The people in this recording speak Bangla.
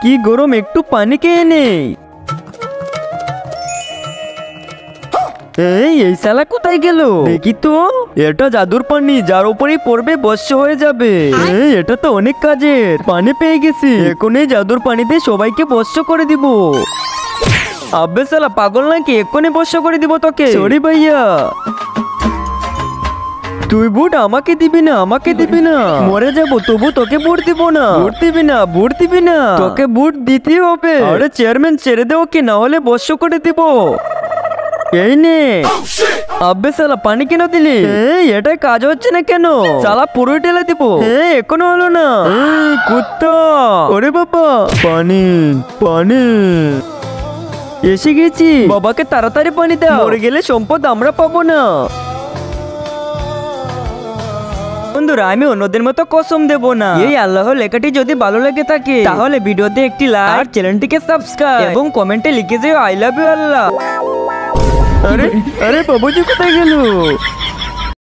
কি গরম, একটু পানি খেয়ে নেই। এই শালা কোথায় গেল? দেখি তো, এটা জাদুর পানি, যার উপরেই পড়বে বর্ষ হয়ে যাবে। এটা তো অনেক কাজের। পানি পেয়ে গেছি, এখন এই জাদুর পানিতে সবাইকে বর্ষ করে দিব। আব্বে শালা পাগল নাকি? এক্ষুনি বর্ষ করে দিব তোকে। সরি ভাইয়া। তুই বুট আমাকে দিবি না, আমাকে দিবি না, মরে যাবো তবু তোকে বুট দিব না। বুট দিবি না, বুট দিবি না, তোকে বুট দিতেই হবে। আরে চেয়ারম্যান ছেড়ে দে ওকে, না হলে বর্ষ করে দিব। এই নে। আব্বে শালা পানি কেন দিলি? এটাই কাজ হচ্ছে না কেন? শালা পুরোই ঢেলে দিব। এখনো হলো না। কুত্তা, ওরে বাবা, পানি পানি। এসে গেছি। বাবাকে তাড়াতাড়ি পানি দাও, মরে গেলে সম্পদ আমরা পাবো না। বন্ধুরা, আমি অন্যদের মতো কসম দেব না। এই আল্লাহ লেখাটি যদি ভালো লেগে থাকে তাহলে ভিডিওতে একটি লাইক আর চ্যানেলটিকে সাবস্ক্রাইব এবং কমেন্টে লিখে যেও আই লাভ ইউ আল্লাহ। আরে আরে বাবুজি কোথায় গেল?